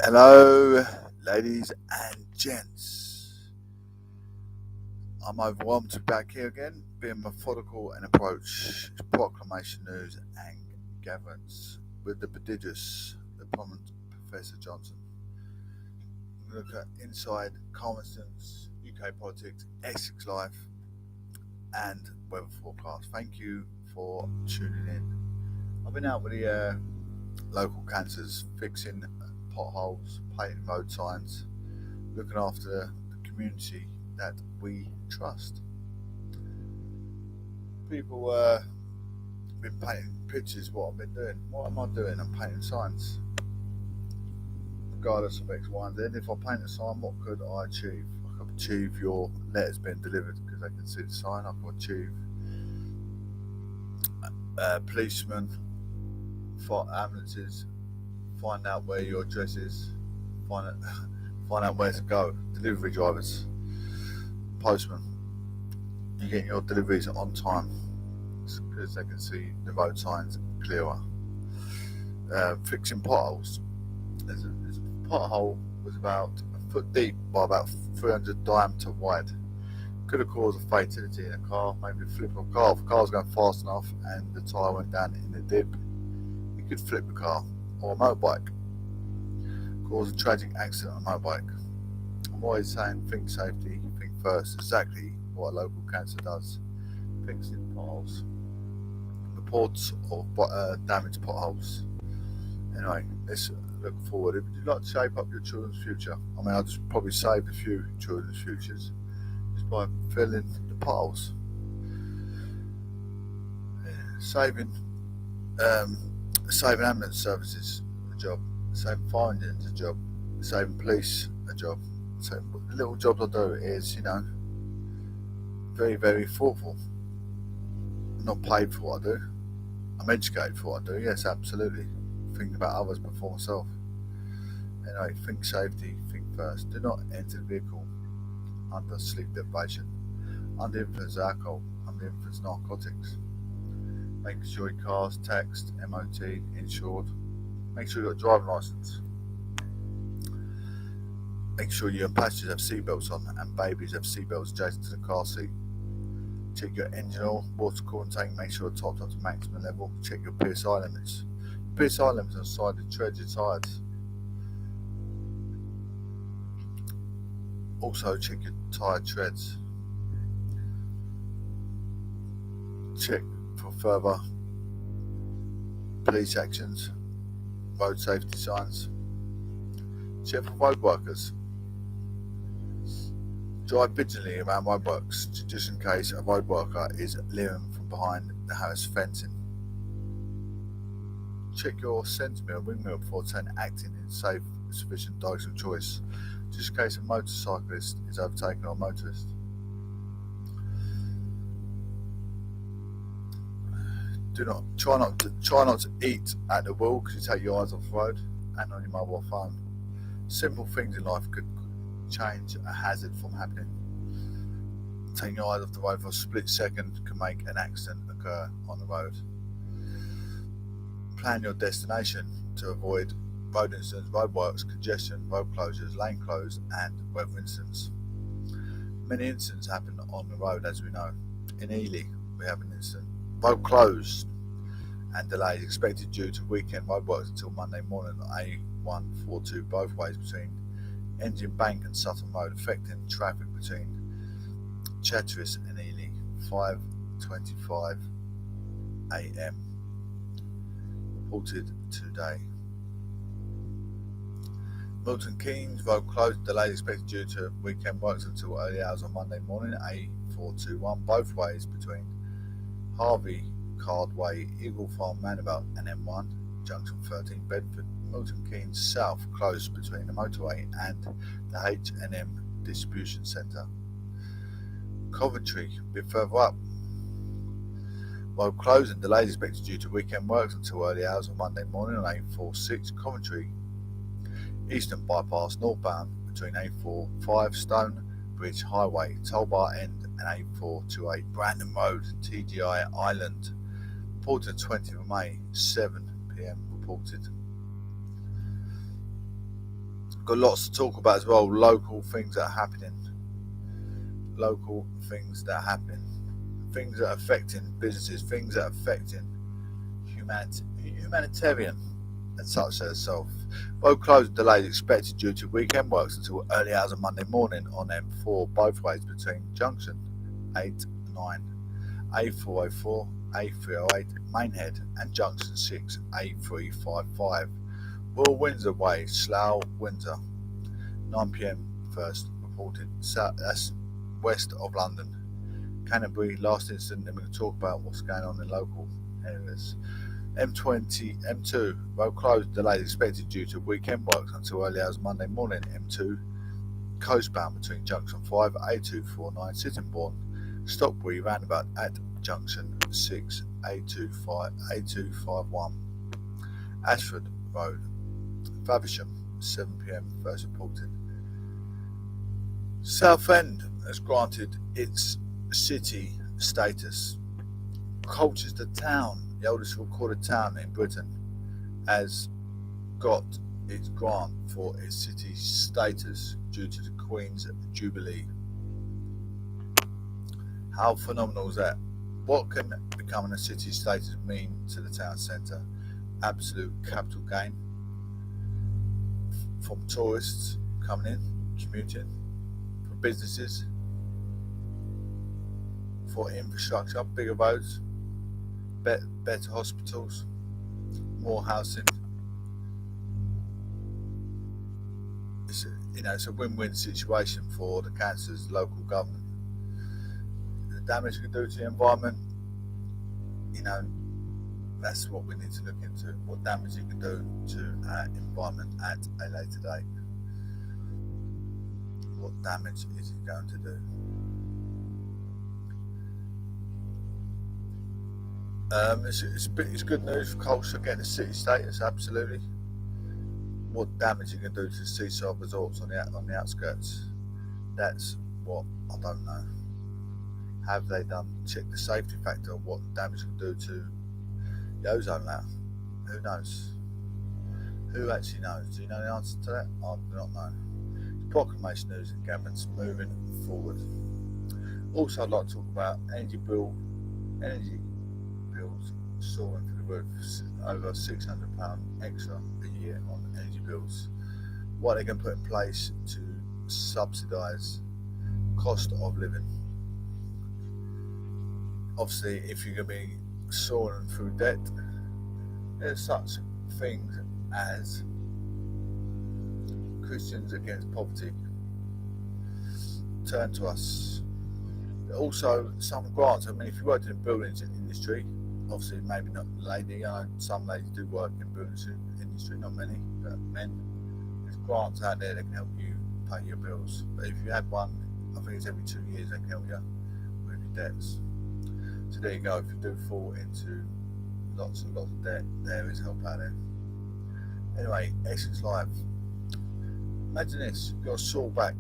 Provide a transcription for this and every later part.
Hello, ladies and gents. I'm overwhelmed to be back here again, being methodical and approach proclamation news and gatherance with the prodigious, the prominent Professor Johnson. We look at inside Carmenstone's UK politics, Essex life, and weather forecast. Thank you for tuning in. I've been out with the local cancers, fixing potholes, painting road signs, looking after the community that we trust. People been painting pictures. What I've been doing. What am I doing? I'm painting signs. Regardless of X, Y, and Z. If I paint a sign, what could I achieve? I could achieve your letters being delivered because they can see the sign. I could achieve policemen, ambulances, find out where your address is, find out where to go. Delivery drivers, postmen, you get your deliveries on time because they can see the road signs clearer. Fixing potholes. There's a pothole was about a foot deep by about 300 diameter wide. Could have caused a fatality in a car, maybe flip a car. If the car's going fast enough and the tyre went down in the dip, you could flip the car, or a motorbike. Cause a tragic accident on a motorbike. I'm always saying think safety, think first. Exactly what a local council does. Fixing potholes. Reports of damaged potholes. Anyway, let's look forward. Would you like to shape up your children's future? I mean, I just probably saved a few children's futures just by filling the potholes. Saving ambulance services, a job. Saving fire engines, a job. Saving police, a job. So the little jobs I do is, very, very thoughtful. I'm not paid for what I do. I'm educated for what I do, yes, absolutely. Thinking about others before myself. Anyway, think safety, think first. Do not enter the vehicle under sleep deprivation, under influence of alcohol, under influence of narcotics. Making sure your car's taxed, MOT, insured. Make sure you've got a driving licence. Make sure you and passengers have seatbelts on and babies have seatbelts adjacent to the car seat. Check your engine oil, water coolant tank, make sure it's topped up to maximum level. Check your PSI limits. PSI limits on the side of treads your tyres. Also check your tyre treads. Check for further police actions, road safety signs. Check for road workers. Drive vigilantly around roadworks just in case a road worker is leering from behind the house fencing. Check your centre mirror, wing mirror before acting in safe, sufficient directional choice, just in case a motorcyclist is overtaken or a motorist. Try not to eat at the wheel because you take your eyes off the road and on your mobile phone. Simple things in life could change a hazard from happening. Taking your eyes off the road for a split second can make an accident occur on the road. Plan your destination to avoid road incidents, roadworks, congestion, road closures, lane closures, and weather incidents. Many incidents happen on the road, as we know. In Ely, we have an incident. Road closed and delays expected due to weekend roadworks until Monday morning on A142 both ways between Engine Bank and Sutton Road, affecting traffic between Chatteris and Ely, 5:25 a.m. Reported today. Milton Keynes Road closed, delays expected due to weekend works until early hours on Monday morning, A421 both ways between Harvey Cardway, Eagle Farm Roundabout and M1, Junction 13 Bedford. Milton Keynes South closed between the motorway and the H&M Distribution Centre. Coventry, a bit further up. Road closed and delays expected due to weekend works until early hours on Monday morning on A46 Coventry. Eastern Bypass northbound between A45 Stone Bridge Highway, Tollbar End and A428 Brandon Road, TGI Island. Reported 20th of May, 7 p.m. reported. Got lots to talk about as well. Local things that are happening. Local things that are happening. Things that are affecting businesses. Things that are affecting humanitarian and such as self. Road closing delays expected due to weekend works until early hours of Monday morning on M4 both ways between junction 8, 9, A404, A308 Mainhead and junction 6, A355. Royal Windsor Way, Slough, Windsor, 9 p.m. first reported. That's west of London. Canterbury, last incident, and we're going to talk about what's going on in local areas. M2 road closed delays expected due to weekend works until early hours Monday morning. M2 coastbound between junction 5 A249 Sittingbourne Stockbury roundabout at junction 6 A251 Ashford Road, Faversham, 7 p.m. first reported. Southend has granted its city status. Colchester Town, the oldest recorded town in Britain, has got its grant for its city status due to the Queen's Jubilee. How phenomenal is that? What can becoming a city status mean to the town centre? Absolute capital gain from tourists coming in, commuting, for businesses, for infrastructure, bigger roads, better hospitals, more housing. It's a win-win situation for the council's local government. The damage it can do to the environment, that's what we need to look into. What damage it can do to our environment at a later date. What damage is it going to do? It's good news for Colchester getting a city status, absolutely. What damage it can do to the seaside resorts on the outskirts? That's what I don't know. Have they checked the safety factor of what damage it can do to the ozone layer? Who knows? Who actually knows? Do you know the answer to that? I do not know. Proclamation news and governments moving forward. Also, I'd like to talk about energy bills soaring through the roof, over £600 extra a year on energy bills. What they can put in place to subsidise cost of living. Obviously, if you're going to be soaring through debt, there's such things as Christians Against Poverty. Turn to us. Also, some grants. I mean, if you worked in the buildings industry, obviously maybe not lady. I know some ladies do work in the buildings industry, not many, but men. There's grants out there that can help you pay your bills. But if you had one, I think it's every 2 years they can help you with your debts. So there you go. If you do fall into lots of debt, there is help out there. Anyway, Essex Live. Imagine this: you've got a sore back.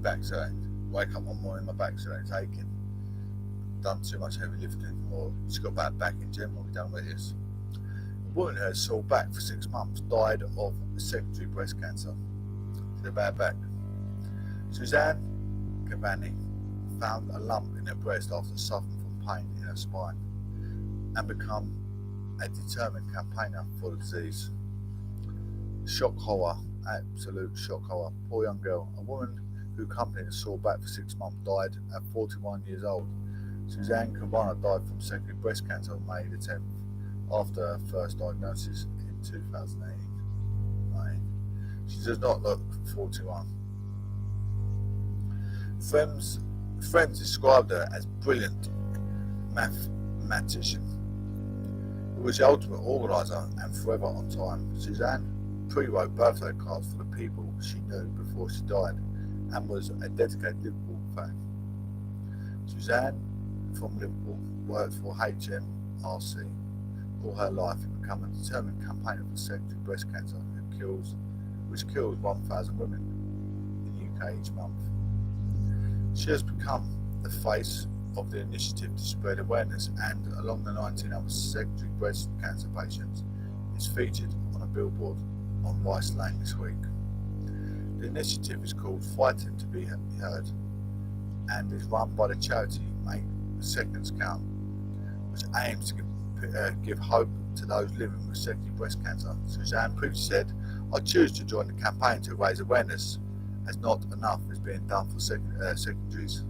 Back's hurting. Wake up one morning, my back's hurting, it's aching. Done too much heavy lifting, or just got bad back in gym. What we done with this? A woman who had sore back for 6 months died of secondary breast cancer. To a bad back. Suzanne Cavani found a lump in her breast after suffering from pain in her spine, and become a determined campaigner for the disease. Shock horror, absolute shock horror. Poor young girl. A woman who accompanied a sore back for 6 months died at 41 years old. Suzanne Cavani died from secondary breast cancer on May the 10th after her first diagnosis in 2018. She does not look 41. Friends described her as brilliant mathematician who was the ultimate organiser and forever on time. Suzanne pre-wrote birthday cards for the people she knew before she died and was a dedicated Liverpool fan. Suzanne from Liverpool worked for HMRC all her life and became a determined campaigner for secondary breast cancer which kills 1,000 women in the UK each month. She has become the face of the initiative to spread awareness and, along the 19 other secondary breast cancer patients, is featured on a billboard on Rice Lane this week. The initiative is called Fighting to Be Heard and is run by the charity Make Seconds Count, which aims to give hope to those living with secondary breast cancer. Suzanne previously said, "I choose to join the campaign to raise awareness as not enough is being done for secondaries.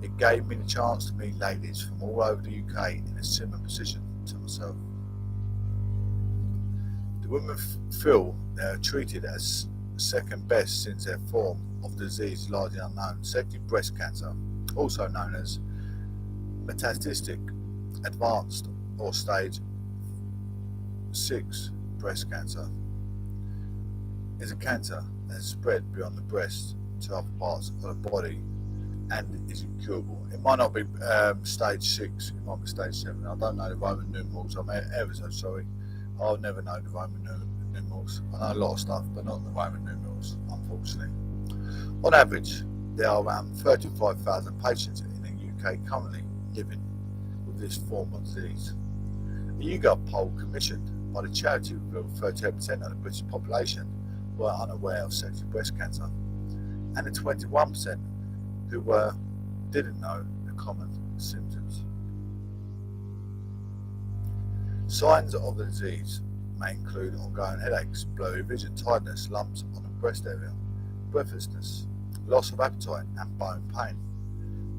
It gave me the chance to meet ladies from all over the UK in a similar position to myself. The women feel they are treated as second best since their form of the disease is largely unknown. Secondary breast cancer, also known as metastatic, advanced or stage 6 breast cancer, is a cancer that has spread beyond the breast to other parts of the body and is incurable. It might not be stage 6, it might be stage 7. I don't know the Roman numerals, I'm ever so sorry. I'll never know the Roman numerals. I know a lot of stuff, but not the Roman numerals, unfortunately. On average, there are around 35,000 patients in the UK currently living with this form of disease. A YouGov poll commissioned by the charity revealed 38% of the British population were unaware of secondary breast cancer, and the 21% who didn't know the common symptoms. Signs of the disease may include ongoing headaches, blurry vision, tiredness, lumps on the breast area, breathlessness, loss of appetite and bone pain.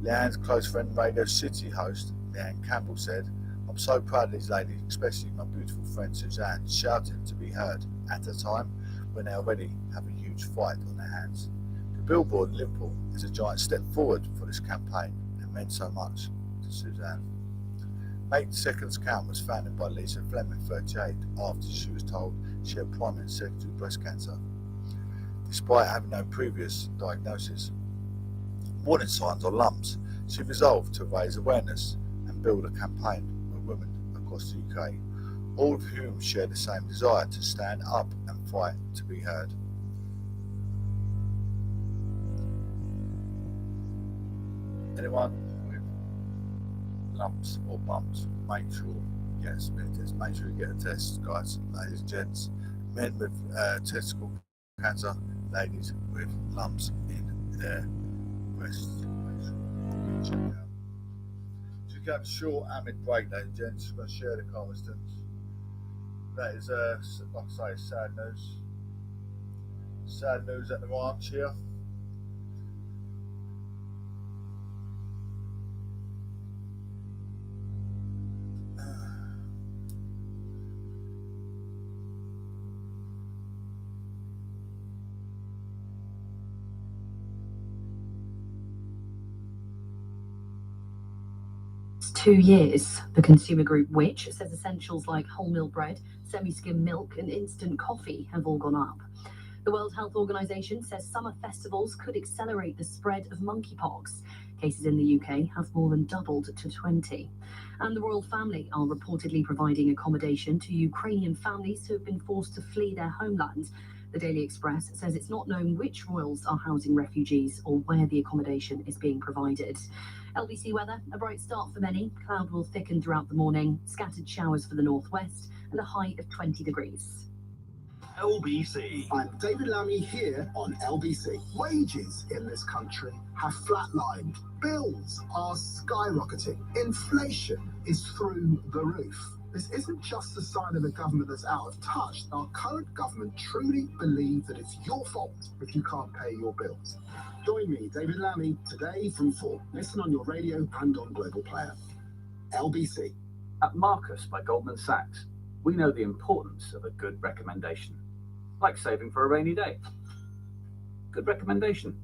Leanne's close friend, Radio City host Leanne Campbell said, "I'm so proud of these ladies, especially my beautiful friend Suzanne, shouting to be heard at a time when they already have a huge fight on their hands." The billboard in Liverpool is a giant step forward for this campaign and meant so much to Suzanne. Make Seconds Count was founded by Lisa Fleming, 38, after she was told she had primary and secondary breast cancer, despite having no previous diagnosis. Warning signs or lumps, she resolved to raise awareness and build a campaign with women across the UK, all of whom share the same desire to stand up and fight to be heard. Anyone with lumps or bumps, make sure you get a smear test. Make sure you get a test, guys, ladies and gents. Men with testicle cancer, ladies with lumps in their breasts. Make sure you check out. Just have a short amid break, ladies and gents. Just going to share the comments. That is, like I say, sad news. Sad news at the ranch here. 2 years. The consumer group Which says essentials like wholemeal bread, semi-skim milk and instant coffee have all gone up. The World Health Organization says summer festivals could accelerate the spread of monkeypox. Cases in the UK have more than doubled to 20. And the royal family are reportedly providing accommodation to Ukrainian families who have been forced to flee their homeland. The Daily Express says it's not known which royals are housing refugees or where the accommodation is being provided. LBC weather, a bright start for many. Cloud will thicken throughout the morning, scattered showers for the northwest, and a high of 20 degrees. LBC. I'm David Lammy here on LBC. Wages in this country have flatlined. Bills are skyrocketing. Inflation is through the roof. This isn't just a sign of a government that's out of touch. Our current government truly believe that it's your fault if you can't pay your bills. Join me, David Lammy, today from 4. Listen on your radio and on Global Player. LBC. At Marcus by Goldman Sachs, we know the importance of a good recommendation. Like saving for a rainy day. Good recommendation.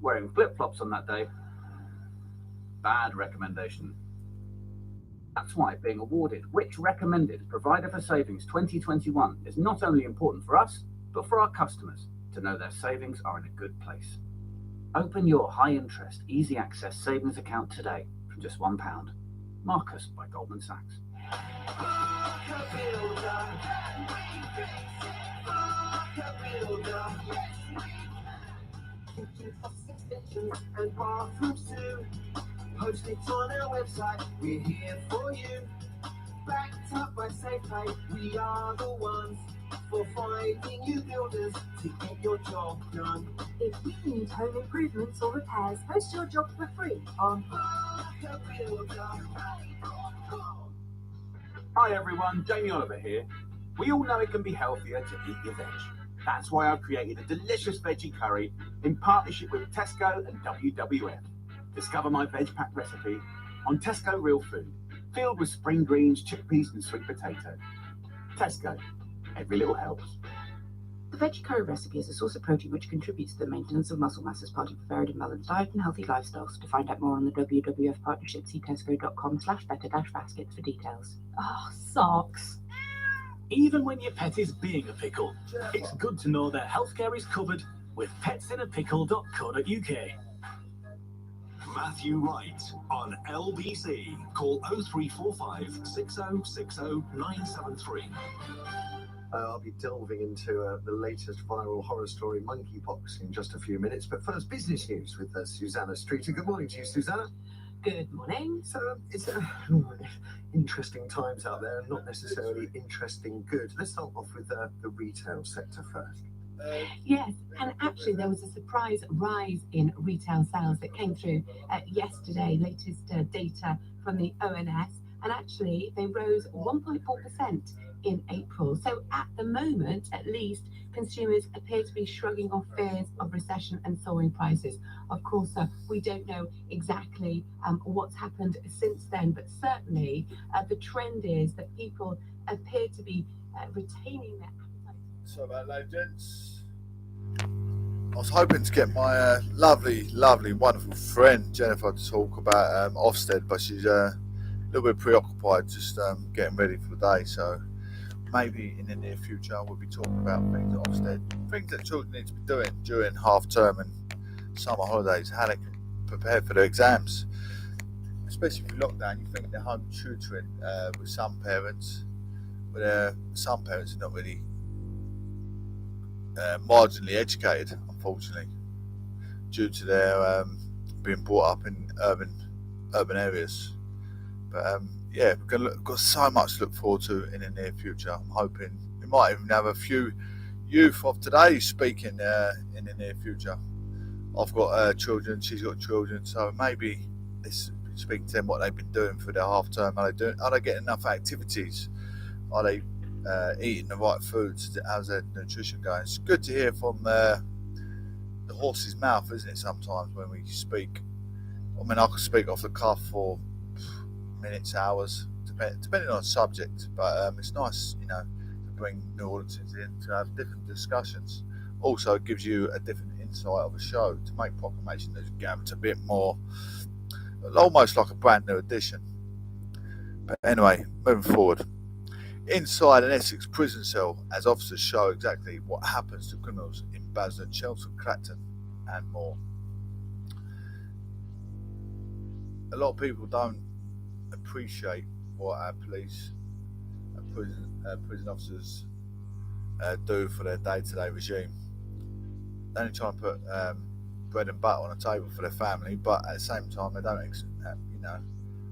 Wearing flip-flops on that day. Bad recommendation. That's why being awarded Which Recommended Provider for Savings 2021 is not only important for us, but for our customers to know their savings are in a good place. Open your high-interest, easy-access savings account today from just £1. Marcus by Goldman Sachs. And bathrooms too. Post it on our website, we're here for you. Backed up by SafePay, we are the ones for finding new builders to get your job done. If you need home improvements or repairs, post your job for free on Hi everyone, Jamie Oliver here. We all know it can be healthier to eat your veg. That's why I've created a delicious veggie curry in partnership with Tesco and WWF. Discover my veg pack recipe on Tesco Real Food, filled with spring greens, chickpeas and sweet potato. Tesco, every little helps. The veggie curry recipe is a source of protein which contributes to the maintenance of muscle mass as part of a varied and balanced diet and healthy lifestyles. To find out more on the WWF partnership, see tesco.com/better-baskets for details. Oh, socks. Even when your pet is being a pickle, it's good to know their healthcare is covered with petsinappickle.co.uk. Matthew Wright on LBC. Call 0345 6060 973. I'll be delving into the latest viral horror story, monkeypox, in just a few minutes. But first, business news with Susanna Streeter. Good morning to you, Susanna. Good morning. So it's interesting times out there, not necessarily interesting good. Let's start off with the retail sector first. Yes, and actually there was a surprise rise in retail sales that came through yesterday, latest data from the ONS, and actually they rose 1.4% in April. So at the moment, at least, consumers appear to be shrugging off fears of recession and soaring prices. Of course, we don't know exactly what's happened since then, but certainly the trend is that people appear to be retaining their appetite. So about that, gents. I was hoping to get my lovely, wonderful friend Jennifer to talk about Ofsted, but she's a little bit preoccupied just getting ready for the day. So maybe in the near future we'll be talking about things at Ofsted, things that children need to be doing during half term and summer holidays, how they can prepare for their exams. Especially if you lockdown, you think they're home tutoring with some parents, but some parents are not really marginally educated, unfortunately, due to their being brought up in urban areas. But yeah, we've got so much to look forward to in the near future. I'm hoping we might even have a few youth of today speaking in the near future. I've got children, she's got children, so maybe let's speak to them what they've been doing for their half term. Are they getting enough activities? Are they eating the right foods? How's their nutrition going? It's good to hear from the horse's mouth, isn't it, sometimes when we speak? I mean, I could speak off the cuff for minutes, hours, depending on the subject, but it's nice, to bring new audiences in to have different discussions. Also, it gives you a different insight of a show to make Proclamation News Games a bit more, almost like a brand new edition. But anyway, moving forward. Inside an Essex prison cell, as officers show exactly what happens to criminals in Basildon, Cheltenham, Clacton, and more. A lot of people don't appreciate what our police and prison officers do for their day-to-day regime. They only try and put bread and butter on the table for their family, but at the same time, they don't,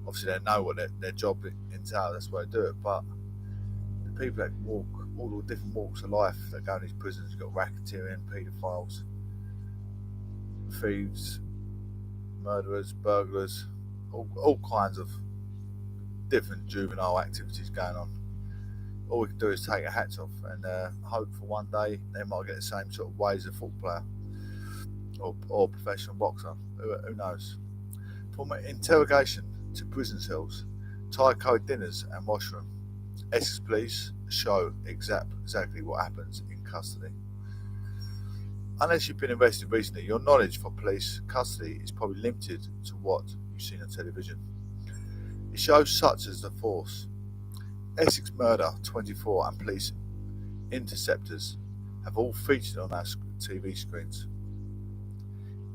obviously they know what their job entails. That's why they do it. But the people that walk all the different walks of life that go in these prisons, you've got racketeering, paedophiles, thieves, murderers, burglars, all kinds of different juvenile activities going on. All we can do is take our hats off and hope for one day they might get the same sort of ways as a football player or professional boxer. Who knows? From interrogation to prison cells, Thai code dinners and washroom, Essex police show exactly what happens in custody. Unless you've been arrested recently, your knowledge for police custody is probably limited to what you've seen on television. It shows such as The Force, Essex Murder 24 and Police Interceptors have all featured on our TV screens,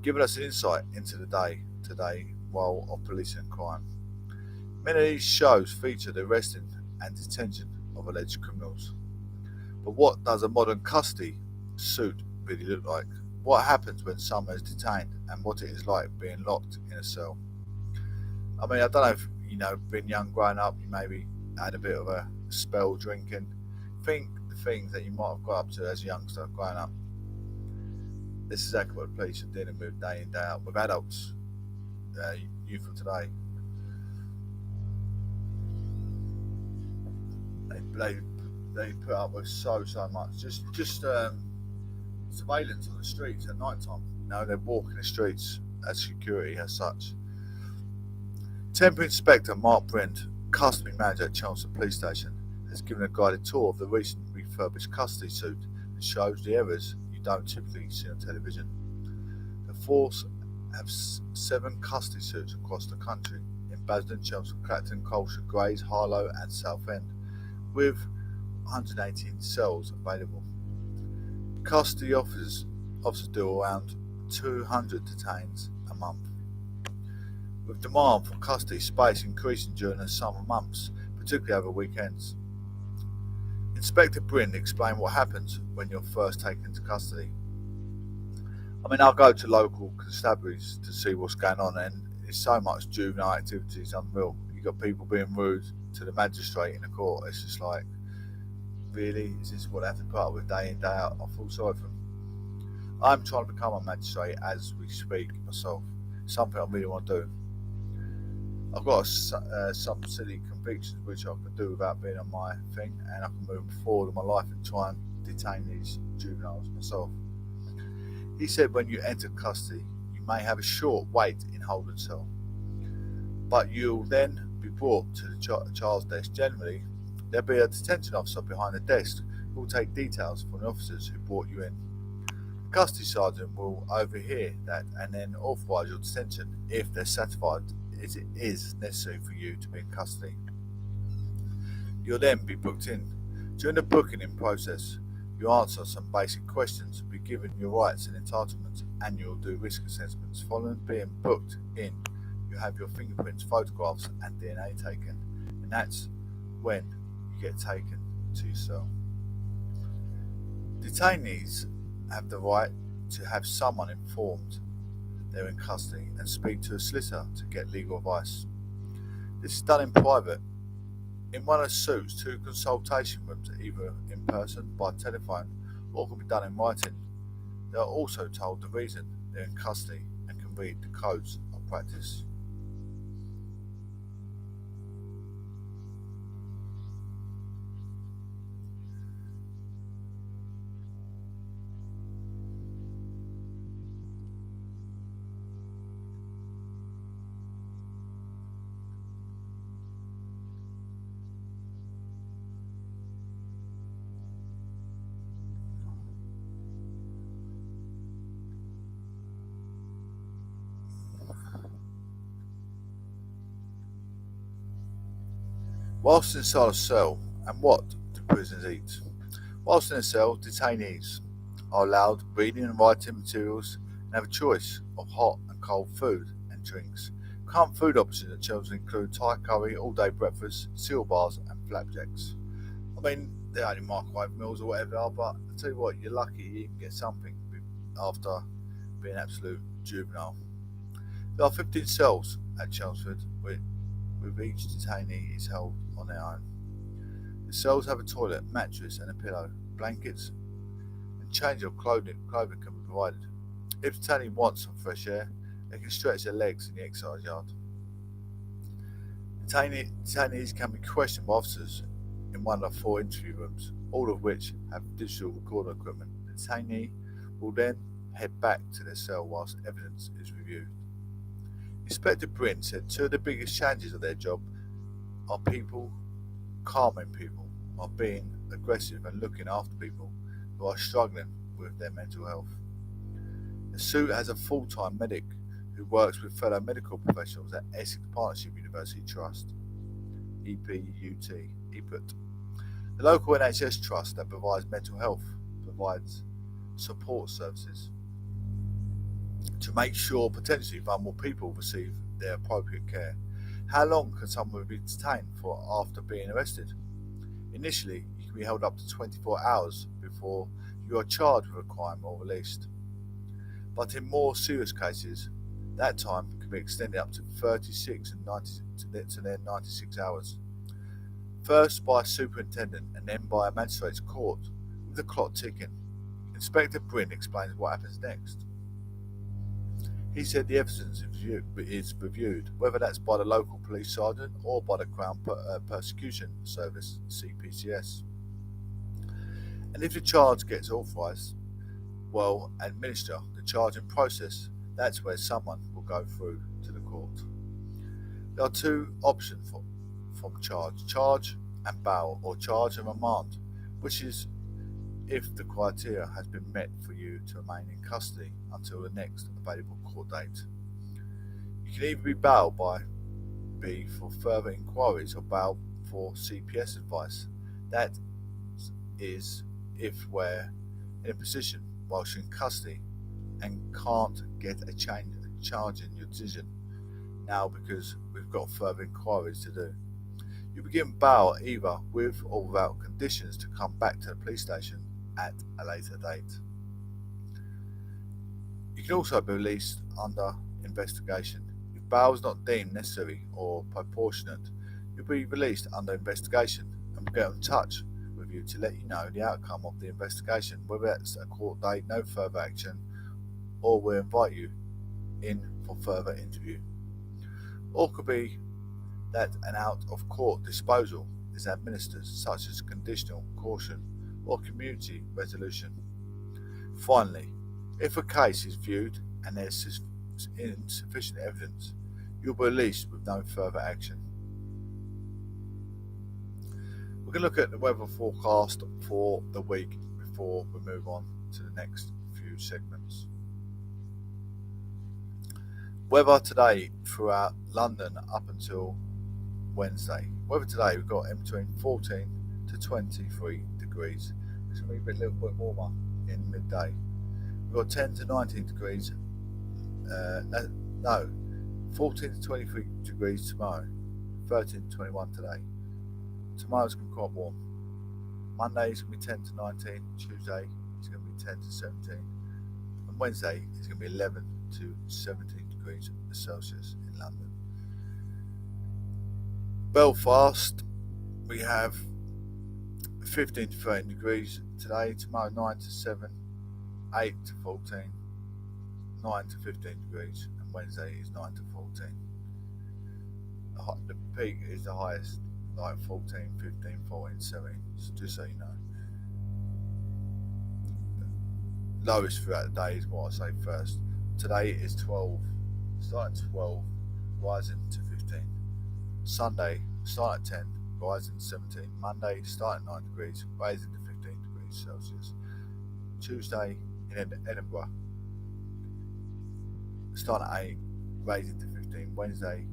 giving us an insight into the day-to-day role of police and crime. Many of these shows feature the arresting and detention of alleged criminals. But what does a modern custody suit really look like? What happens when someone is detained and what it is like being locked in a cell? I mean, I don't know if, being young, growing up, you maybe had a bit of a spell drinking. I think the things that you might have got up to as a youngster growing up. This is exactly what the police are dealing with day in, day out with adults, youth of today. They put up with so much. Just surveillance on the streets at night time. They're walking the streets as security as such. Temporary Inspector Mark Brent, custody manager at Chelmsford Police Station, has given a guided tour of the recent refurbished custody suit and shows the errors you don't typically see on television. The force have 7 custody suits across the country in Basden, Chelmsford, Clacton, Colchester, Grays, Harlow and Southend, with 118 cells available. Custody officers do around 200 detains a month, with demand for custody space increasing during the summer months, particularly over weekends. Inspector Bryn explained what happens when you're first taken into custody. I'll go to local constabularies to see what's going on, and it's so much juvenile activity, it's unreal. You've got people being rude to the magistrate in the court. It's just like, really? Is this what they have to put up with day in, day out? I feel sorry for them. I'm trying to become a magistrate as we speak myself. Something I really want to do. I've got some silly convictions which I could do without being on my thing, and I can move forward in my life and try and detain these juveniles myself. He said when you enter custody, you may have a short wait in holding cell, but you'll then be brought to the child's desk. Generally, there'll be a detention officer behind the desk who will take details from the officers who brought you in. The custody sergeant will overhear that and then authorise your detention if they're satisfied it is necessary for you to be in custody. You'll then be booked in. During the booking in process, you answer some basic questions, be given your rights and entitlements, and you'll do risk assessments. Following being booked in, you have your fingerprints, photographs and DNA taken, and that's when you get taken to your cell. Detainees have the right to have someone informed they're in custody and speak to a solicitor to get legal advice. This is done in private. In one of the suits, 2 consultation rooms, either in person, by telephone, or can be done in writing. They are also told the reason they're in custody and can read the codes of practice. Whilst inside a cell, and what do prisoners eat? Whilst in a cell, detainees are allowed reading and writing materials and have a choice of hot and cold food and drinks. Current food options at Chelmsford include Thai curry, all-day breakfast, cereal bars and flapjacks. They're only microwave meals or whatever, but I tell you what, you're lucky you can get something after being absolute juvenile. There are 15 cells at Chelmsford with each detainee is held on their own. The cells have a toilet, mattress and a pillow, blankets and change of clothing can be provided. If the detainee wants some fresh air, they can stretch their legs in the exercise yard. Detainees can be questioned by officers in one of the 4 interview rooms, all of which have digital recording equipment. The detainee will then head back to their cell whilst evidence is reviewed. Inspector Bryn said 2 of the biggest challenges of their job are calming people, are being aggressive and looking after people who are struggling with their mental health. The suit has a full-time medic who works with fellow medical professionals at Essex Partnership University Trust, EPUT. The local NHS trust that provides mental health provides support services to make sure potentially vulnerable people receive their appropriate care. How long can someone be detained for after being arrested? Initially, you can be held up to 24 hours before you are charged with a crime or released. But in more serious cases, that time can be extended up to 36 and 96 hours. first by a superintendent and then by a magistrate's court, with the clock ticking. Inspector Bryn explains what happens next. He said the evidence is reviewed, whether that's by the local police sergeant or by the Crown Prosecution Service, CPCS. And if the charge gets authorised, well, administer the charging process. That's where someone will go through to the court. There are two options from charge and bail, or charge and remand, which is if the criteria has been met for you to remain in custody until the next available court date. You can either be bailed for further inquiries or bailed for CPS advice. That is if we're in a position whilst you're in custody and can't get a charge in your decision now because we've got further inquiries to do. You begin bail either with or without conditions to come back to the police station at a later date. You can also be released under investigation. If bail is not deemed necessary or proportionate, you'll be released under investigation and we'll get in touch with you to let you know the outcome of the investigation, whether it's a court date, no further action, or we'll invite you in for further interview. Or could be that an out-of-court disposal is administered, such as conditional caution or community resolution. Finally, if a case is viewed and there's insufficient evidence, you'll be released with no further action. We're going to look at the weather forecast for the week before we move on to the next few segments. Weather today throughout London up until Wednesday. Weather today, we've got in between 14 to 23 degrees. It's going to be a little bit warmer in midday. We've got 10 to 19 degrees. 14 to 23 degrees tomorrow. 13 to 21 today. Tomorrow's going to be quite warm. Monday is going to be 10 to 19. Tuesday is going to be 10 to 17. And Wednesday is going to be 11 to 17 degrees Celsius in London. Belfast, we have 15 to 13 degrees today. Tomorrow 9 to 7, 8 to 14, 9 to 15 degrees, and Wednesday is 9 to 14. The peak is the highest, like 14, 15, 14, 17, just so you know. Lowest throughout the day is what I say first. Today is 12, starting at 12, rising to 15. Sunday, start at 10, rising to 17. Monday, start at 9 degrees, rising to 15 degrees Celsius. Tuesday in Edinburgh, starting at 8, rising to 15. Wednesday,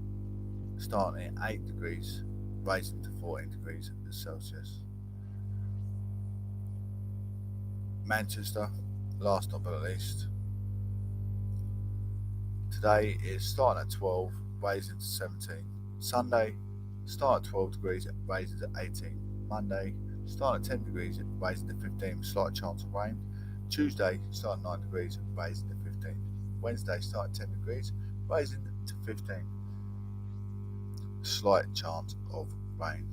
starting at 8 degrees, rising to 14 degrees Celsius. Manchester, last but not least. Today is starting at 12, rising to 17. Sunday, start at 12 degrees, rising to 18. Monday, start at 10 degrees, rising to 15, slight chance of rain. Tuesday, start at 9 degrees, rising to 15. Wednesday, start at 10 degrees, rising to 15, slight chance of rain.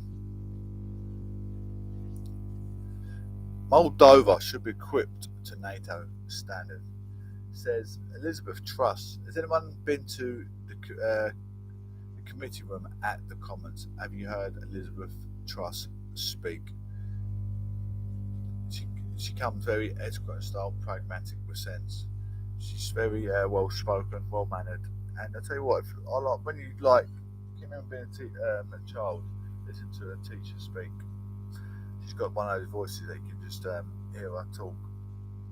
Moldova should be equipped to NATO standard, says Elizabeth Truss. Has anyone been to the committee room at the Commons? Have you heard Elizabeth Truss speak? She comes very eloquent style, pragmatic with sense. She's very well spoken, well mannered, and I tell you what, I like when you like. Can you remember being a child, listen to a teacher speak? She's got one of those voices that you can just hear her talk.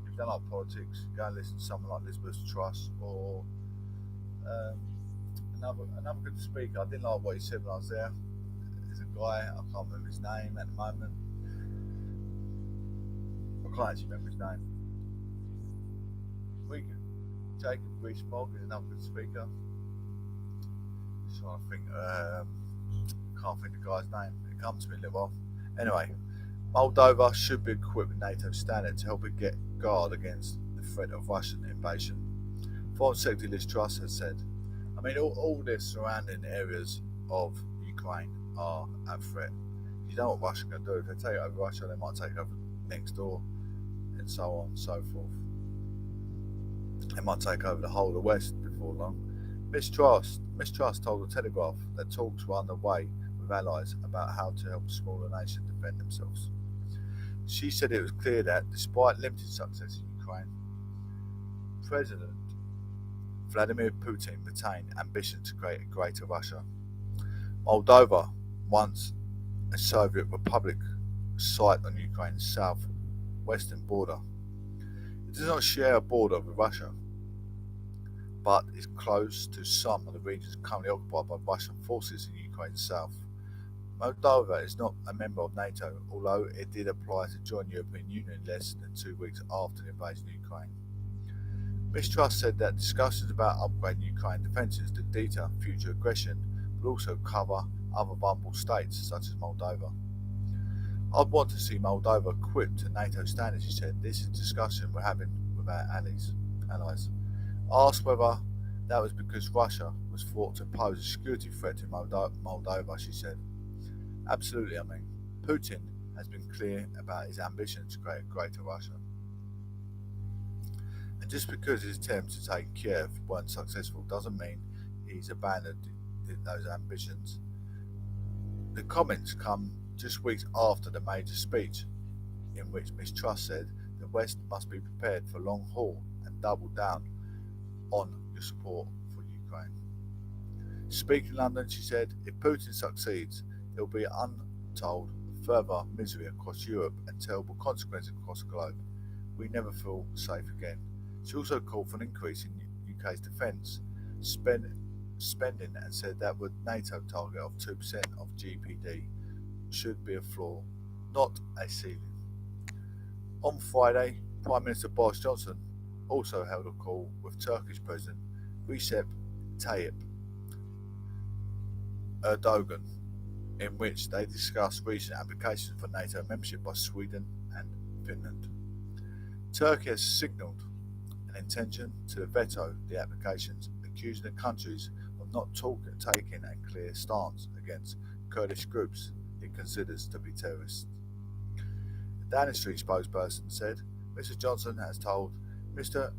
If you don't like politics, go and listen to someone like Elizabeth Truss or another good speaker. I didn't like what he said when I was there. There's a guy, I can't remember his name at the moment. I can't actually remember his name. Jacob Rees-Mogg is another good speaker. Just trying to think. Can't think of the guy's name. It comes to me a little while. Anyway, Moldova should be equipped with NATO standard to help it get guard against the threat of Russian invasion. Foreign Secretary Liz Truss has said, all the surrounding areas of Ukraine are at threat. you know what Russia's going to do. If they take over Russia, they might take over next door, and so on and so forth. They might take over the whole of the West before long. Miss Truss told the Telegraph that talks were underway with allies about how to help smaller nations defend themselves. She said it was clear that, despite limited success in Ukraine, President Vladimir Putin retained ambition to create a greater Russia. Moldova, once a Soviet republic, site on Ukraine's south-western border. It does not share a border with Russia, but is close to some of the regions currently occupied by Russian forces in Ukraine's south. Moldova is not a member of NATO, although it did apply to join the European Union less than 2 weeks after the invasion of Ukraine. Ms. Truss said that discussions about upgrading Ukraine defences to deter future aggression would also cover other vulnerable states such as Moldova. I'd want to see Moldova equipped to NATO standards, she said. This is a discussion we're having with our allies. Asked whether that was because Russia was thought to pose a security threat to Moldova, she said. Absolutely, Putin has been clear about his ambition to create a greater Russia. And just because his attempts to take Kiev weren't successful doesn't mean he's abandoned those ambitions. The comments come just weeks after the major speech in which Ms. Truss said the West must be prepared for long haul and double down on your support for Ukraine. Speaking in London, she said, if Putin succeeds, there will be untold further misery across Europe and terrible consequences across the globe. We never feel safe again. She also called for an increase in UK's defence spending and said that with NATO target of 2% of GDP should be a floor, not a ceiling. On Friday, Prime Minister Boris Johnson also held a call with Turkish President Recep Tayyip Erdogan, in which they discussed recent applications for NATO membership by Sweden and Finland. Turkey has signalled an intention to veto the applications, accusing the countries of not taking a clear stance against Kurdish groups it considers to be terrorists. The Downing Street spokesperson said Mr. Johnson has told Mr.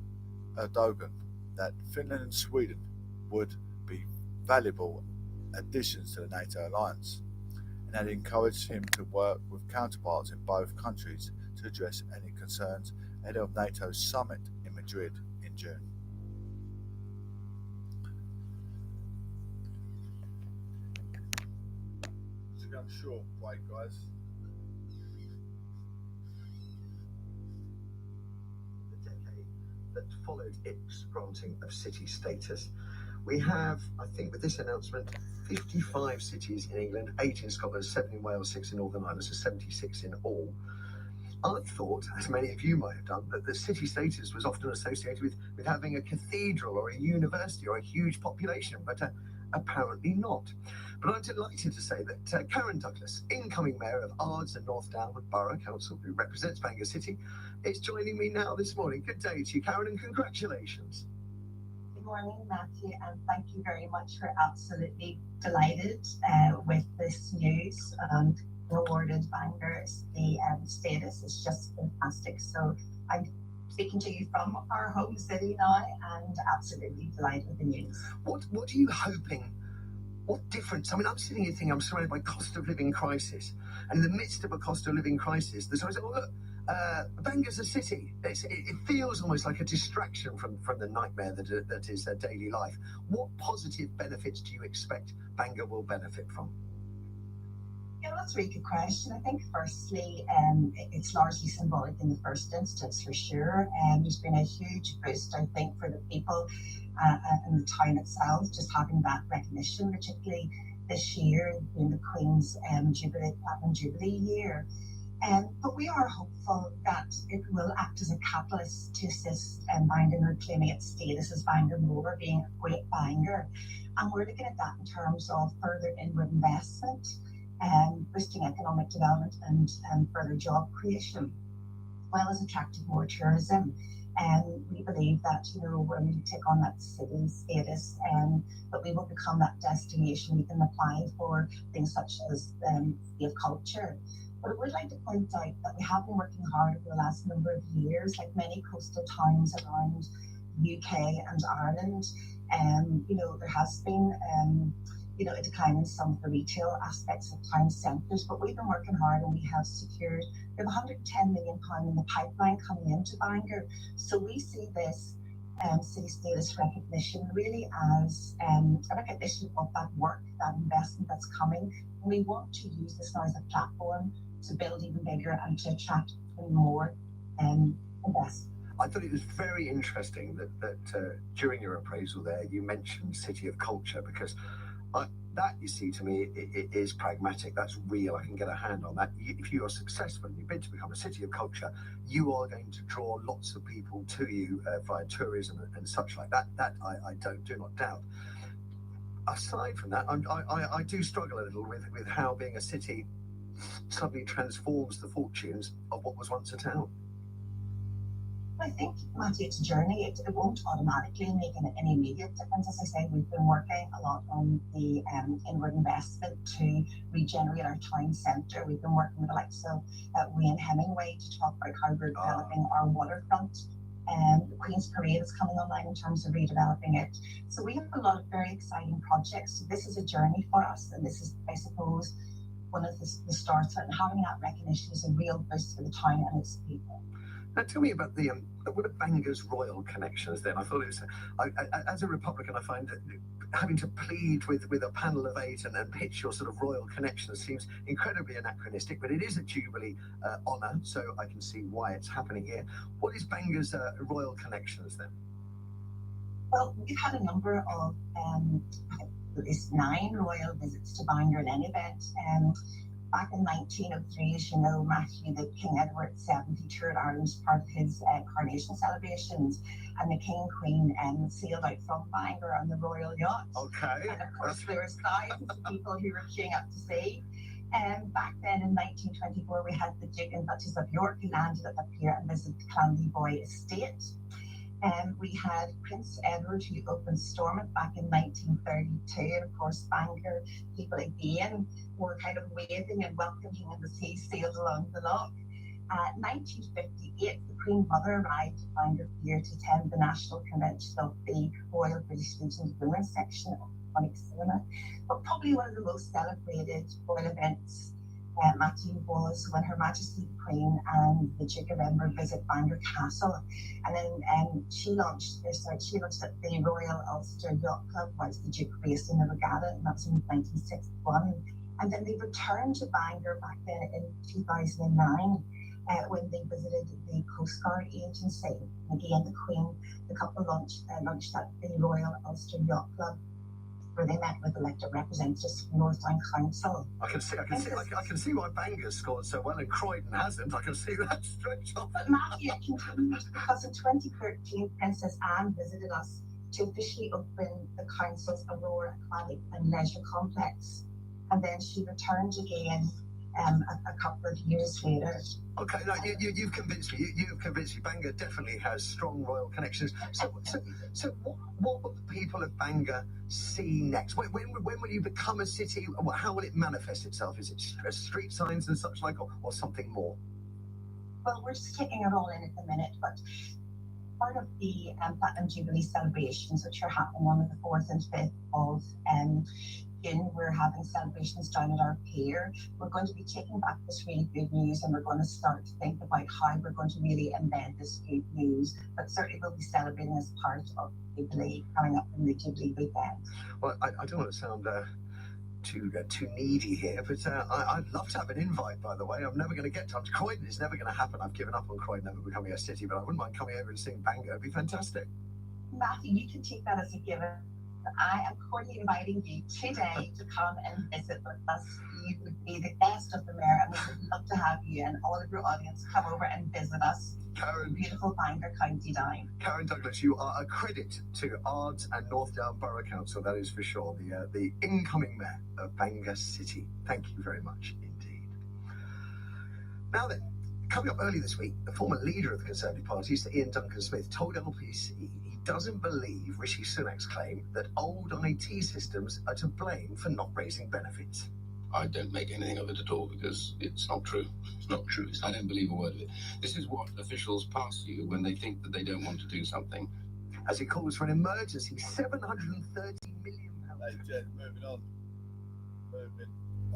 Erdogan that Finland and Sweden would be valuable additions to the NATO alliance, and had encouraged him to work with counterparts in both countries to address any concerns ahead of NATO's summit in Madrid in June. It's going short break, guys. The decade that followed its granting of city status, we have, I think with this announcement, 55 cities in England, 8 in Scotland, 7 in Wales, 6 in Northern Ireland, so 76 in all. I thought, as many of you might have done, that the city status was often associated with having a cathedral or a university or a huge population, but apparently not. But I'm delighted to say that Karen Douglas, incoming Mayor of Ards and North Downwood Borough Council, who represents Bangor City, is joining me now this morning. Good day to you, Karen, and congratulations. Good morning, Matthew, and thank you very much. We're absolutely delighted with this news and awarded Bangor's the status. It's just fantastic. So I'm speaking to you from our home city now and absolutely delighted with the news. What are you hoping? What difference? I mean, I'm sitting here thinking I'm surrounded by cost of living crisis, and in the midst of a cost of living crisis, there's always, oh look, Bangor's a city. It feels almost like a distraction from the nightmare that is their daily life. What positive benefits do you expect Bangor will benefit from? Yeah, that's a really good question. I think firstly, it's largely symbolic in the first instance for sure. There's been a huge boost, I think, for the people in the town itself, just having that recognition, particularly this year in the Queen's Platinum Jubilee year. But we are hopeful that it will act as a catalyst to assist Bangor in reclaiming its status as Bangor Moor, being a great Bangor. And we're looking at that in terms of further inward investment, boosting economic development and further job creation, as well as attracting more tourism. We believe that, when we take on that city status, that we will become that destination we can apply for things such as safe culture. But I would like to point out that we have been working hard over the last number of years, like many coastal towns around the UK and Ireland. There has been a decline in some of the retail aspects of town centres, but we've been working hard and we have secured, we have £110 million in the pipeline coming into Bangor. So we see this city status recognition really as a recognition of that work, that investment that's coming. And we want to use this now as a platform to build even bigger and to attract even more investment. I thought it was very interesting that during your appraisal there, you mentioned City of Culture, because that, you see, to me, it is pragmatic. That's real. I can get a hand on that. If you are successful and you bid to become a City of Culture, you are going to draw lots of people to you via tourism and such like that. That I do not doubt. Aside from that, I do struggle a little with how being a city suddenly transforms the fortunes of what was once a town. I think, Matthew, it's a journey. It won't automatically make any immediate difference. As I say, we've been working a lot on the inward investment to regenerate our town centre. We've been working with the likes of Wayne Hemingway to talk about how we're developing our waterfront. The Queen's Parade is coming online in terms of redeveloping it. So we have a lot of very exciting projects. So this is a journey for us, and this is, I suppose, one of the starts. And having that recognition is a real boost for the town and its people. Now, tell me about what are Bangor's royal connections then? I thought it was, as a Republican, I find that having to plead with a panel of 8 and pitch your sort of royal connections seems incredibly anachronistic, but it is a Jubilee honour, so I can see why it's happening here. What is Bangor's royal connections then? Well, we've had a number of, at least 9 royal visits to Bangor in any event. Back in 1903, as you know, Matthew, the King Edward VII toured Ireland as part of his coronation celebrations, and the King and Queen sailed out from Bangor on the royal yacht. Okay. And of course, there were thousands of people who were queuing up to see. Back then in 1924, we had the Duke and Duchess of York who landed at the pier and visited Clanleyboy Estate. We had Prince Edward who opened Stormont back in 1932, and of course Bangor people again were kind of waving and welcoming as he sailed along the loch. 1958, the Queen Mother arrived at Bangor Pier to attend the National Convention of the Royal British Legion's Women's Section of Iconic Cinema. But probably one of the most celebrated royal events, Matthew, was when Her Majesty the Queen and the Duke of Edinburgh visit Bangor Castle, and then she launched at the Royal Ulster Yacht Club whilst the Duke raced in the regatta, and that was in 1961. And then they returned to Bangor back then in 2009 when they visited the Coast Guard Agency. And again, the couple launched at the Royal Ulster Yacht Club, where they met with elected representatives from Northdown Council. I can see why Bangor's scored so well and Croydon hasn't. I can see that straight off. But Matthew, it continued because in 2013, Princess Anne visited us to officially open the council's Aurora Aquatic and Leisure Complex, and then she returned again a couple of years later. Okay, no, you've convinced me. You've convinced me. Bangor definitely has strong royal connections. So what will the people of Bangor see next? When will you become a city? How will it manifest itself? Is it street signs and such like, or something more? Well, we're just taking it all in at the minute, but part of the Platinum Jubilee celebrations, which are happening on the 4th and 5th of June, we're having celebrations down at our pier. We're going to be taking back this really good news, and we're going to start to think about how we're going to really embed this good news. But certainly we'll be celebrating as part of Jubilee coming up in the Jubilee weekend. Well, I don't want to sound too needy here, but I'd love to have an invite, by the way. I'm never going to get to Croydon. It's never going to happen. I've given up on Croydon ever becoming a city, but I wouldn't mind coming over and seeing Bangor. It'd be fantastic. Matthew, you can take that as a given. I am cordially inviting you today to come and visit with us. You would be the best of the mayor, and we would love to have you and all of your audience come over and visit us. Karen, beautiful Bangor County Down. Karen Douglas, you are a credit to Ards and North Down Borough Council, that is for sure. The incoming mayor of Bangor City. Thank you very much indeed. Now then, Coming up early this week, the former leader of the Conservative Party, Sir Ian Duncan-Smith, told LBC he doesn't believe Rishi Sunak's claim that old IT systems are to blame for not raising benefits. I don't make anything of it at all because it's not true. It's not true. I don't believe a word of it. This is what officials pass you when they think that they don't want to do something. As he calls for an emergency £730 million. Ladies and gentlemen, moving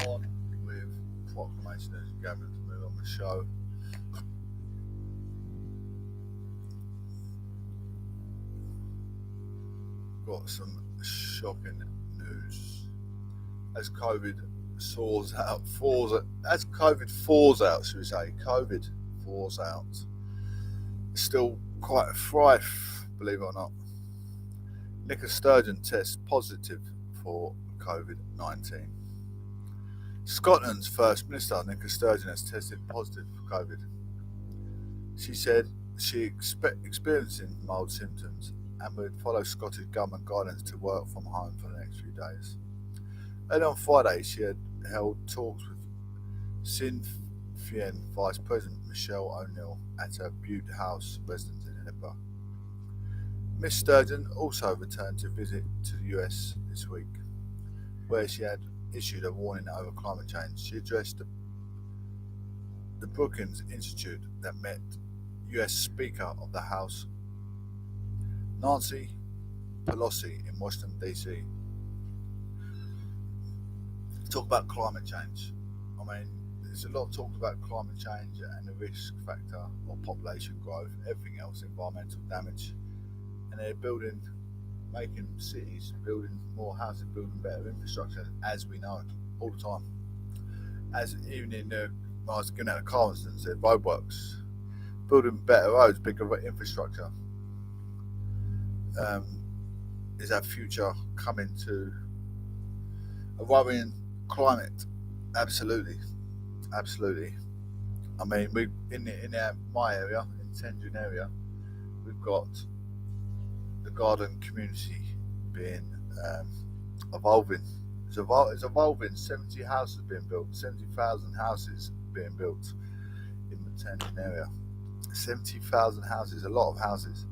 on with proclamation as you government to move on the show. Got some shocking news. As COVID falls out, should we say? COVID falls out. It's still quite a thrive, believe it or not. Nicola Sturgeon tests positive for COVID-19. Scotland's First Minister, Nicola Sturgeon, has tested positive for COVID. She said she experiencing mild symptoms and would follow Scottish Government guidance to work from home for the next few days. Early on Friday, she had held talks with Sinn Féin Vice President Michelle O'Neill at her Bute House residence in Edinburgh. Miss Sturgeon also returned to visit to the US this week, where she had issued a warning over climate change. She addressed the Brookings Institute that met US Speaker of the House Nancy Pelosi in Washington, D.C. Talk about climate change. I mean, there's a lot of talk about climate change and the risk factor of population growth, everything else, environmental damage. And they're making cities, building more houses, building better infrastructure, as we know, all the time. As even in when I was going out of car instance, the roadworks, building better roads, bigger infrastructure. Is our future coming to a worrying climate? Absolutely. I mean, we my area, in Tendron area, we've got the garden community being evolving. It's evolving. 70 houses being built. 70,000 houses being built in the Tendron area. 70,000 houses, a lot of houses.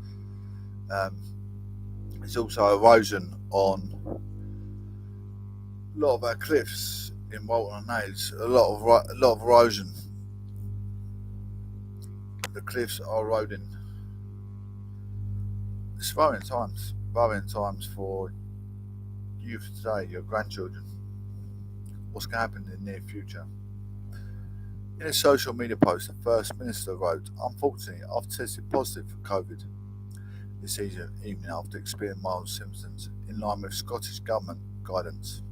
There's also erosion on a lot of our cliffs in Walton and Nails. A lot of erosion. The cliffs are eroding. It's worrying times for youth today, your grandchildren. What's going to happen in the near future? In a social media post, the First Minister wrote, "Unfortunately, I've tested positive for COVID this evening after experiencing mild symptoms in line with Scottish Government guidance.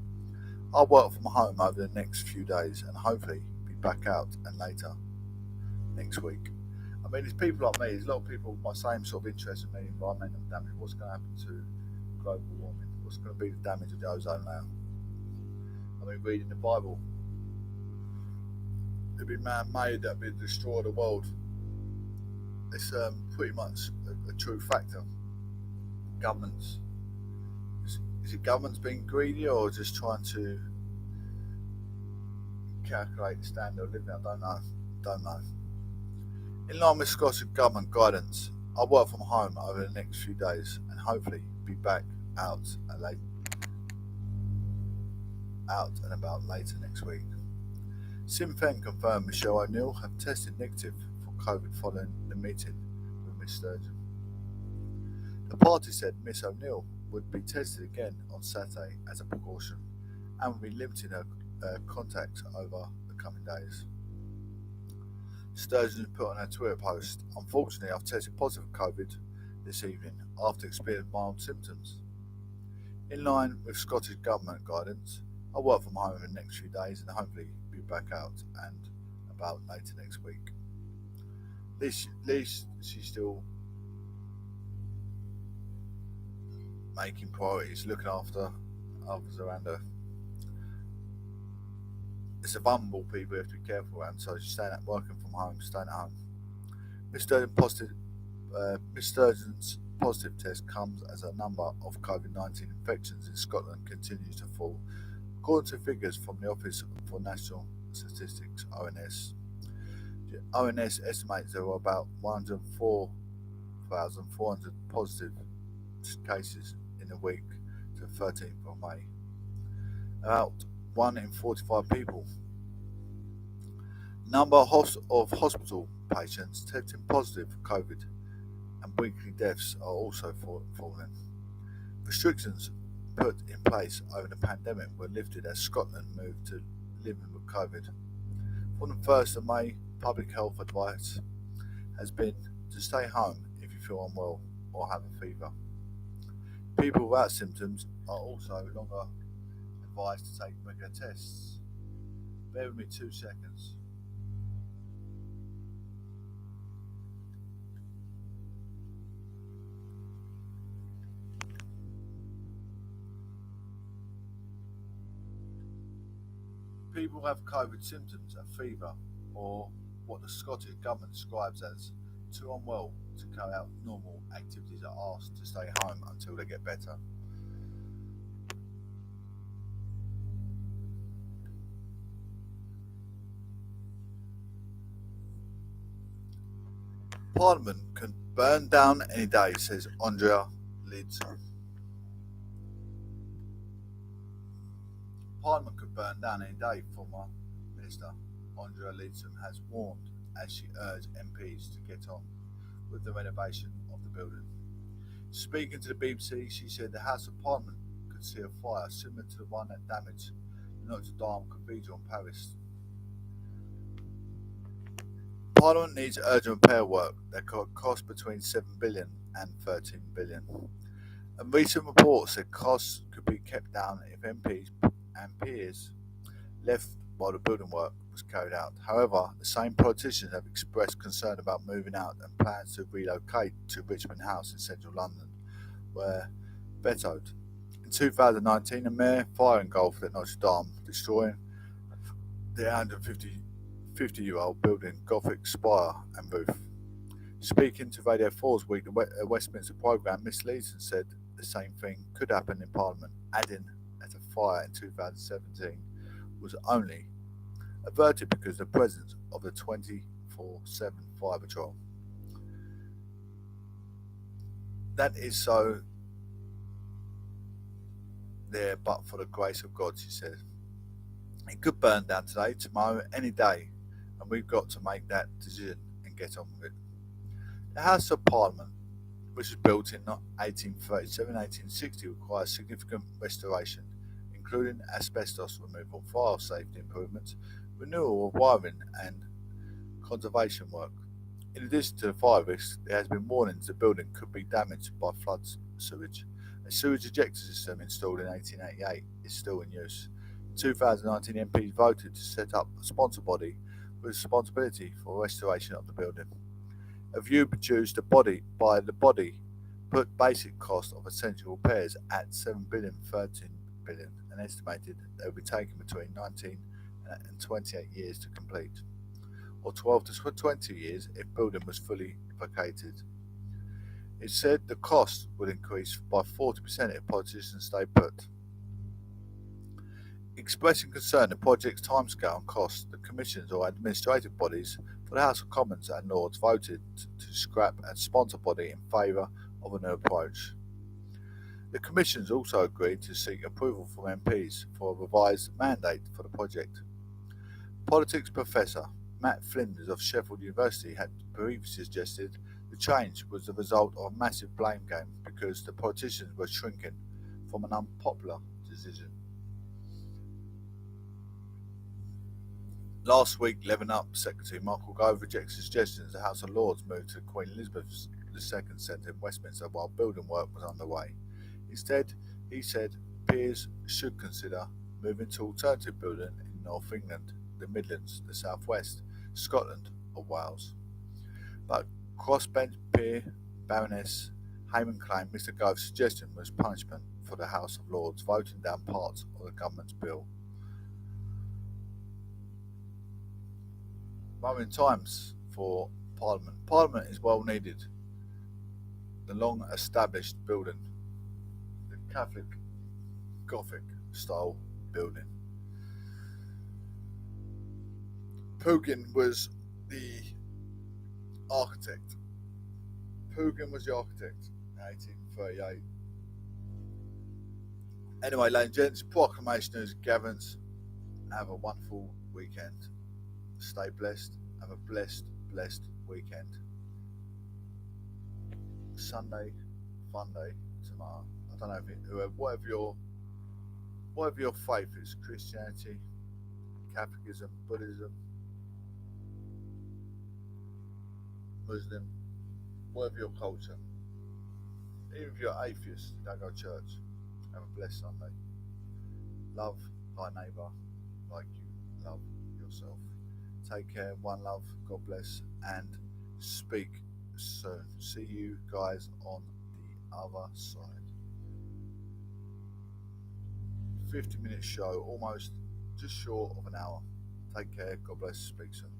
I'll work from home over the next few days and hopefully be back out and later next week." I mean, there's people like me, there's a lot of people with my same sort of interest in the environmental damage. What's going to happen to global warming? What's going to be the damage of the ozone layer? I mean, reading the Bible, it'd be man-made that'd be destroy the world. It's pretty much a true factor. Governments, is it governments being greedy or just trying to calculate the standard of living? I don't know. In line with Scottish Government guidance, I'll work from home over the next few days and hopefully be back out and about later next week. Sinn Féin confirmed Michelle O'Neill have tested negative for COVID following the meeting with Miss Sturgeon. The party said Miss O'Neill would be tested again on Saturday as a precaution and will be limiting her contact over the coming days. Sturgeon put on her Twitter post, "Unfortunately, I've tested positive for COVID this evening after experiencing mild symptoms. In line with Scottish Government guidance, I'll work from home in the next few days and hopefully be back out and about later next week." At least she's still making priorities, looking after others around her. It's the vulnerable people you have to be careful around, so she's working from home, staying at home. Miss Sturgeon's positive test comes as a number of COVID-19 infections in Scotland continues to fall, according to figures from the Office for National Statistics (ONS). The ONS estimates there were about 104,400 positive cases in the week to the 13th of May. About 1 in 45 people. Number of hospital patients testing positive for COVID and weekly deaths are also falling. Restrictions put in place over the pandemic were lifted as Scotland moved to living with COVID. From the 1st of May, public health advice has been to stay home if you feel unwell or have a fever. People without symptoms are also no longer advised to take regular tests. Bear with me 2 seconds. People who have COVID symptoms, a fever, or what the Scottish Government describes as too unwell to carry out normal activities are asked to stay home until they get better. Parliament can burn down any day, says Andrea Leadsom. Parliament could burn down any day, former Minister Andrea Leadsom has warned as she urged MPs to get on with the renovation of the building. Speaking to the BBC, she said the House of Parliament could see a fire similar to the one that damaged Notre Dame Cathedral in Paris. Parliament needs urgent repair work that could cost between 7 billion and 13 billion. A recent report said costs could be kept down if MPs and peers left while the building work was carried out. However, the same politicians have expressed concern about moving out and plans to relocate to Richmond House in central London, where vetoed. In 2019, a mere fire engulfed at Notre Dame, destroying the 150-year-old building Gothic spire and roof. Speaking to Radio 4's week, the Westminster programme, Miss Leeson said the same thing could happen in Parliament, adding that a fire in 2017 was only averted because of the presence of the 24/7 fire patrol. That is so there but for the grace of God, she said. It could burn down today, tomorrow, any day, and we've got to make that decision and get on with it. The House of Parliament, which was built in 1837-1860, requires significant restoration, including asbestos removal, fire safety improvements, renewal of wiring and conservation work. In addition to the fire risks, there has been warnings the building could be damaged by flood sewage. A sewage ejector system installed in 1888 is still in use. In 2019, MPs voted to set up a sponsor body with responsibility for restoration of the building. A view produced by the body put basic cost of essential repairs at 7 billion, 13 billion, and estimated they would be taken between 19 and 28 years to complete, or 12 to 20 years if building was fully vacated. It said the cost would increase by 40% if politicians stay put. Expressing concern the project's timescale and cost, the commissions or administrative bodies for the House of Commons and Lords voted to scrap a sponsor body in favour of a new approach. The commissions also agreed to seek approval from MPs for a revised mandate for the project. Politics professor Matt Flinders of Sheffield University had previously suggested the change was the result of a massive blame game because the politicians were shrinking from an unpopular decision. Last week, Leaven Up Secretary Michael Gove rejected suggestions the House of Lords moved to Queen Elizabeth II Centre in Westminster while building work was underway. Instead, he said peers should consider moving to alternative building in North England, the Midlands, the South West, Scotland or Wales. But crossbench peer Baroness Hayman claimed Mr Gove's suggestion was punishment for the House of Lords voting down parts of the government's bill. Moment times for Parliament. Parliament is well needed. The long established building, the Catholic Gothic style building. Pugin was the architect. Pugin was the architect in 1838. Anyway, ladies and gents, proclamations, Gavins, have a wonderful weekend. Stay blessed. Have a blessed weekend. Sunday, fun day tomorrow. I don't know if whatever your faith is, Christianity, Catholicism, Buddhism, Muslim, whatever your culture. Even if you're atheist, don't go to church. Have a blessed Sunday. Love thy neighbour like you love yourself. Take care, one love, God bless, and speak soon. See you guys on the other side. 50-minute show, almost just short of an hour. Take care, God bless, speak soon.